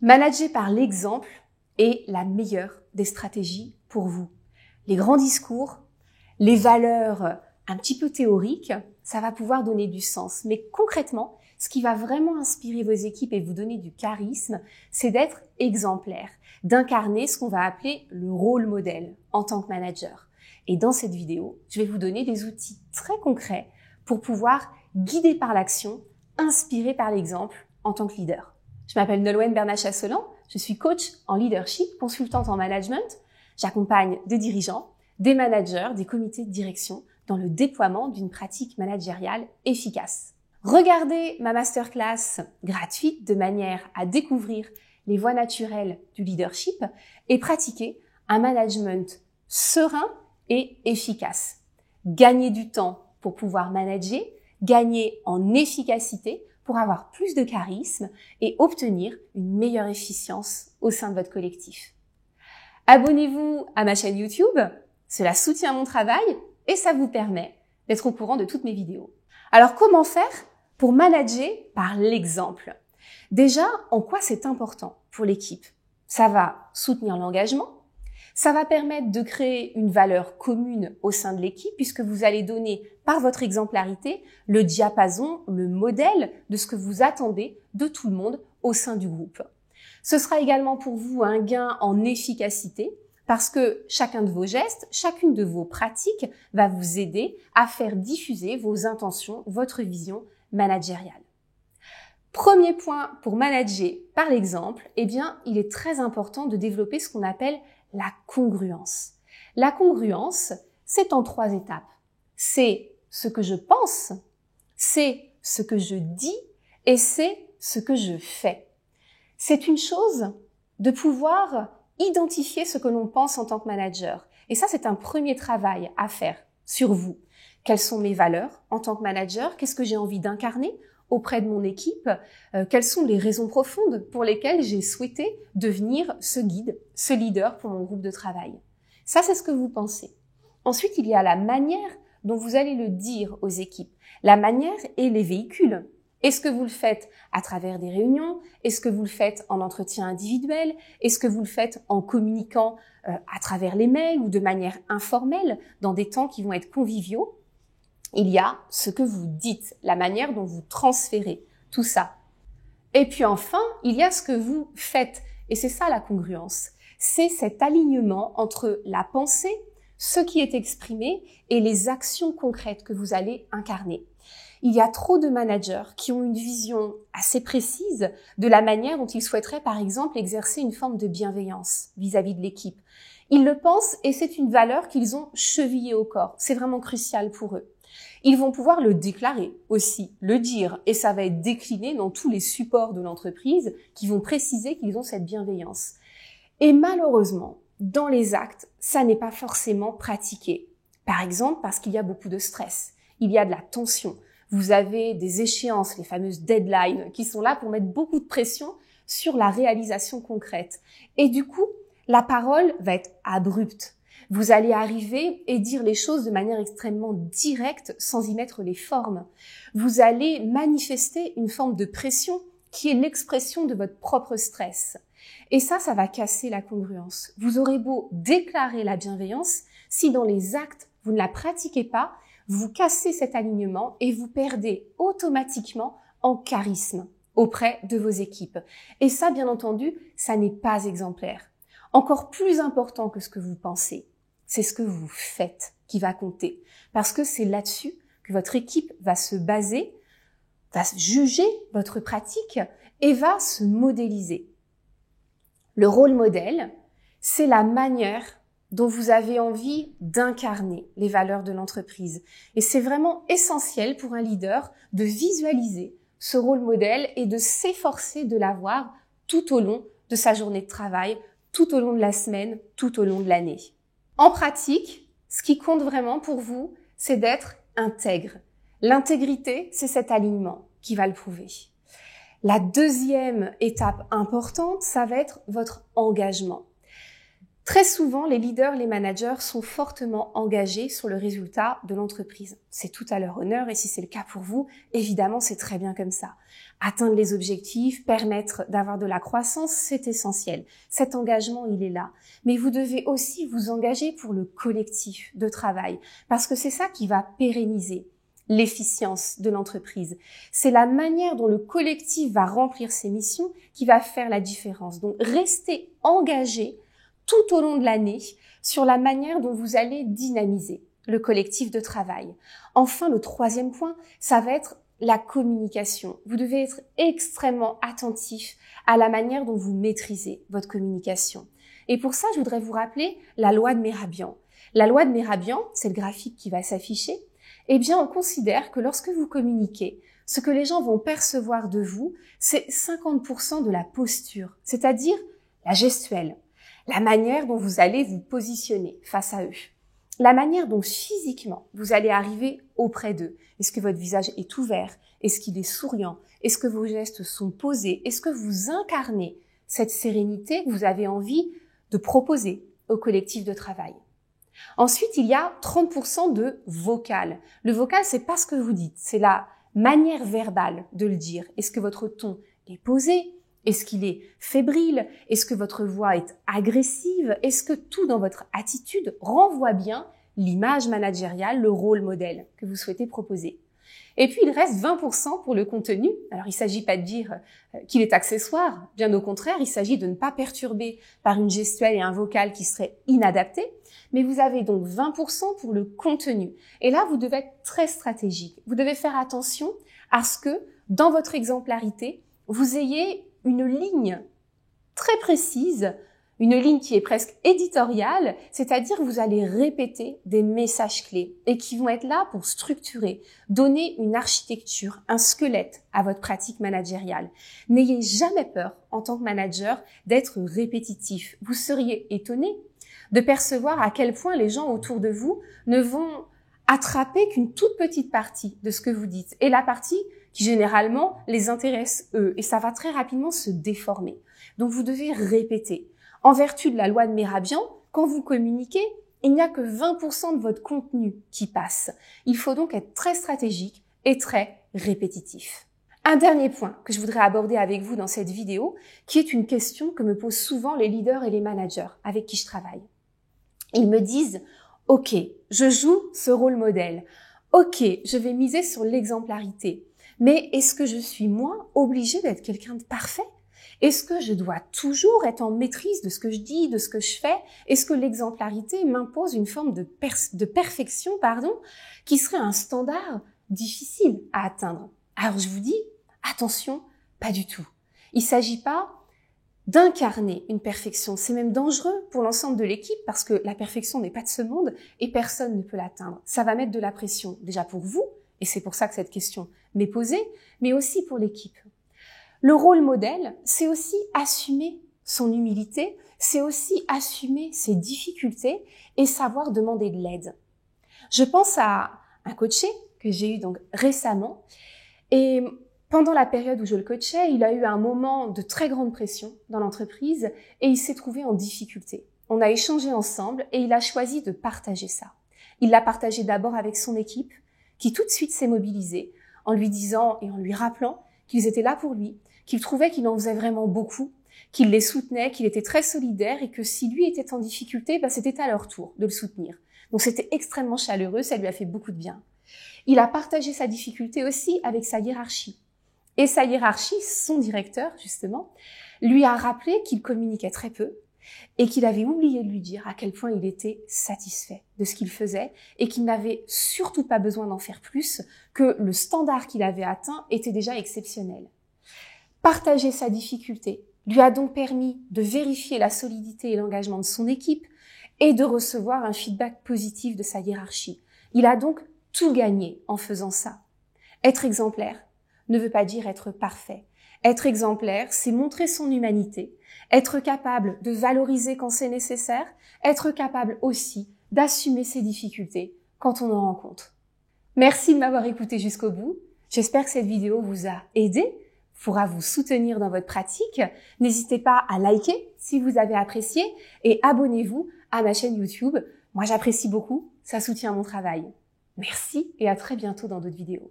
Manager par l'exemple est la meilleure des stratégies pour vous. Les grands discours, les valeurs un petit peu théoriques, ça va pouvoir donner du sens. Mais concrètement, ce qui va vraiment inspirer vos équipes et vous donner du charisme, c'est d'être exemplaire, d'incarner ce qu'on va appeler le rôle modèle en tant que manager. Et dans cette vidéo, je vais vous donner des outils très concrets pour pouvoir guider par l'action, inspirer par l'exemple en tant que leader. Je m'appelle Nolwenn Bernat-Chasselan, je suis coach en leadership, consultante en management. J'accompagne des dirigeants, des managers, des comités de direction dans le déploiement d'une pratique managériale efficace. Regardez ma masterclass gratuite de manière à découvrir les voies naturelles du leadership et pratiquer un management serein et efficace. Gagner du temps pour pouvoir manager, gagner en efficacité pour avoir plus de charisme et obtenir une meilleure efficience au sein de votre collectif. Abonnez-vous à ma chaîne YouTube, cela soutient mon travail et ça vous permet d'être au courant de toutes mes vidéos. Alors comment faire pour manager par l'exemple? Déjà, en quoi c'est important pour l'équipe? Ça va soutenir l'engagement, ça va permettre de créer une valeur commune au sein de l'équipe puisque vous allez donner par votre exemplarité le diapason, le modèle de ce que vous attendez de tout le monde au sein du groupe. Ce sera également pour vous un gain en efficacité parce que chacun de vos gestes, chacune de vos pratiques va vous aider à faire diffuser vos intentions, votre vision managériale. Premier point pour manager par l'exemple, eh bien, il est très important de développer ce qu'on appelle la congruence. La congruence, c'est en 3 étapes. C'est ce que je pense, c'est ce que je dis et c'est ce que je fais. C'est une chose de pouvoir identifier ce que l'on pense en tant que manager. Et ça, c'est un premier travail à faire sur vous. Quelles sont mes valeurs en tant que manager? Qu'est-ce que j'ai envie d'incarner auprès de mon équipe? Quelles sont les raisons profondes pour lesquelles j'ai souhaité devenir ce guide, ce leader pour mon groupe de travail? Ça, c'est ce que vous pensez. Ensuite, il y a la manière dont vous allez le dire aux équipes. La manière et les véhicules. Est-ce que vous le faites à travers des réunions? Est-ce que vous le faites en entretien individuel? Est-ce que vous le faites en communiquant à travers les mails ou de manière informelle dans des temps qui vont être conviviaux? Il y a ce que vous dites, la manière dont vous transférez tout ça. Et puis enfin, il y a ce que vous faites. Et c'est ça la congruence. C'est cet alignement entre la pensée, ce qui est exprimé et les actions concrètes que vous allez incarner. Il y a trop de managers qui ont une vision assez précise de la manière dont ils souhaiteraient, par exemple, exercer une forme de bienveillance vis-à-vis de l'équipe. Ils le pensent et c'est une valeur qu'ils ont chevillée au corps. C'est vraiment crucial pour eux. Ils vont pouvoir le déclarer aussi, le dire, et ça va être décliné dans tous les supports de l'entreprise qui vont préciser qu'ils ont cette bienveillance. Et malheureusement, dans les actes, ça n'est pas forcément pratiqué. Par exemple, parce qu'il y a beaucoup de stress, il y a de la tension. Vous avez des échéances, les fameuses deadlines, qui sont là pour mettre beaucoup de pression sur la réalisation concrète. Et du coup, la parole va être abrupte. Vous allez arriver et dire les choses de manière extrêmement directe sans y mettre les formes. Vous allez manifester une forme de pression qui est l'expression de votre propre stress. Et ça va casser la congruence. Vous aurez beau déclarer la bienveillance, si dans les actes, vous ne la pratiquez pas, vous cassez cet alignement et vous perdez automatiquement en charisme auprès de vos équipes. Et ça, bien entendu, ça n'est pas exemplaire. Encore plus important que ce que vous pensez, c'est ce que vous faites qui va compter. Parce que c'est là-dessus que votre équipe va se baser, va juger votre pratique et va se modéliser. Le rôle modèle, c'est la manière dont vous avez envie d'incarner les valeurs de l'entreprise. Et c'est vraiment essentiel pour un leader de visualiser ce rôle modèle et de s'efforcer de l'avoir tout au long de sa journée de travail, tout au long de la semaine, tout au long de l'année. En pratique, ce qui compte vraiment pour vous, c'est d'être intègre. L'intégrité, c'est cet alignement qui va le prouver. La deuxième étape importante, ça va être votre engagement. Très souvent, les leaders, les managers sont fortement engagés sur le résultat de l'entreprise. C'est tout à leur honneur et si c'est le cas pour vous, évidemment, c'est très bien comme ça. Atteindre les objectifs, permettre d'avoir de la croissance, c'est essentiel. Cet engagement, il est là. Mais vous devez aussi vous engager pour le collectif de travail parce que c'est ça qui va pérenniser l'efficience de l'entreprise. C'est la manière dont le collectif va remplir ses missions qui va faire la différence. Donc, restez engagés tout au long de l'année sur la manière dont vous allez dynamiser le collectif de travail. Enfin, le troisième point, ça va être la communication. Vous devez être extrêmement attentif à la manière dont vous maîtrisez votre communication. Et pour ça, je voudrais vous rappeler la loi de Mehrabian. La loi de Mehrabian, c'est le graphique qui va s'afficher. Eh bien, on considère que lorsque vous communiquez, ce que les gens vont percevoir de vous, c'est 50% de la posture, c'est-à-dire la gestuelle. La manière dont vous allez vous positionner face à eux. La manière dont physiquement vous allez arriver auprès d'eux. Est-ce que votre visage est ouvert? Est-ce qu'il est souriant? Est-ce que vos gestes sont posés? Est-ce que vous incarnez cette sérénité que vous avez envie de proposer au collectif de travail? Ensuite, il y a 30% de vocal. Le vocal, c'est pas ce que vous dites, c'est la manière verbale de le dire. Est-ce que votre ton est posé? Est-ce qu'il est fébrile? Est-ce que votre voix est agressive? Est-ce que tout dans votre attitude renvoie bien l'image managériale, le rôle modèle que vous souhaitez proposer? Et puis, il reste 20% pour le contenu. Alors, il ne s'agit pas de dire qu'il est accessoire. Bien au contraire, il s'agit de ne pas perturber par une gestuelle et un vocal qui seraient inadaptés. Mais vous avez donc 20% pour le contenu. Et là, vous devez être très stratégique. Vous devez faire attention à ce que, dans votre exemplarité, vous ayez une ligne très précise, une ligne qui est presque éditoriale, c'est-à-dire que vous allez répéter des messages clés et qui vont être là pour structurer, donner une architecture, un squelette à votre pratique managériale. N'ayez jamais peur, en tant que manager, d'être répétitif. Vous seriez étonné de percevoir à quel point les gens autour de vous ne vont attraper qu'une toute petite partie de ce que vous dites. Et la partie qui généralement les intéresse eux. Et ça va très rapidement se déformer. Donc vous devez répéter. En vertu de la loi de Mehrabian, quand vous communiquez, il n'y a que 20% de votre contenu qui passe. Il faut donc être très stratégique et très répétitif. Un dernier point que je voudrais aborder avec vous dans cette vidéo, qui est une question que me posent souvent les leaders et les managers avec qui je travaille. Ils me disent « Ok, je joue ce rôle modèle. Ok, je vais miser sur l'exemplarité. Mais est-ce que je suis moi obligée d'être quelqu'un de parfait? Est-ce que je dois toujours être en maîtrise de ce que je dis, de ce que je fais? Est-ce que l'exemplarité m'impose une forme de perfection, qui serait un standard difficile à atteindre? Alors je vous dis, attention, pas du tout. Il ne s'agit pas d'incarner une perfection. C'est même dangereux pour l'ensemble de l'équipe parce que la perfection n'est pas de ce monde et personne ne peut l'atteindre. Ça va mettre de la pression déjà pour vous, et c'est pour ça que cette question m'est posée, mais aussi pour l'équipe. Le rôle modèle, c'est aussi assumer son humilité, c'est aussi assumer ses difficultés et savoir demander de l'aide. Je pense à un coaché que j'ai eu donc récemment et pendant la période où je le coachais, il a eu un moment de très grande pression dans l'entreprise et il s'est trouvé en difficulté. On a échangé ensemble et il a choisi de partager ça. Il l'a partagé d'abord avec son équipe qui tout de suite s'est mobilisée en lui disant et en lui rappelant qu'ils étaient là pour lui, qu'il trouvait qu'il en faisait vraiment beaucoup, qu'il les soutenait, qu'il était très solidaire et que si lui était en difficulté, c'était à leur tour de le soutenir. Donc c'était extrêmement chaleureux, ça lui a fait beaucoup de bien. Il a partagé sa difficulté aussi avec sa hiérarchie. Et sa hiérarchie, son directeur justement, lui a rappelé qu'il communiquait très peu et qu'il avait oublié de lui dire à quel point il était satisfait de ce qu'il faisait et qu'il n'avait surtout pas besoin d'en faire plus, que le standard qu'il avait atteint était déjà exceptionnel. Partager sa difficulté lui a donc permis de vérifier la solidité et l'engagement de son équipe et de recevoir un feedback positif de sa hiérarchie. Il a donc tout gagné en faisant ça. Être exemplaire ne veut pas dire être parfait. Être exemplaire, c'est montrer son humanité, être capable de valoriser quand c'est nécessaire, être capable aussi d'assumer ses difficultés quand on en rencontre. Merci de m'avoir écouté jusqu'au bout. J'espère que cette vidéo vous a aidé pourra vous soutenir dans votre pratique. N'hésitez pas à liker si vous avez apprécié et abonnez-vous à ma chaîne YouTube. Moi, j'apprécie beaucoup, ça soutient mon travail. Merci et à très bientôt dans d'autres vidéos.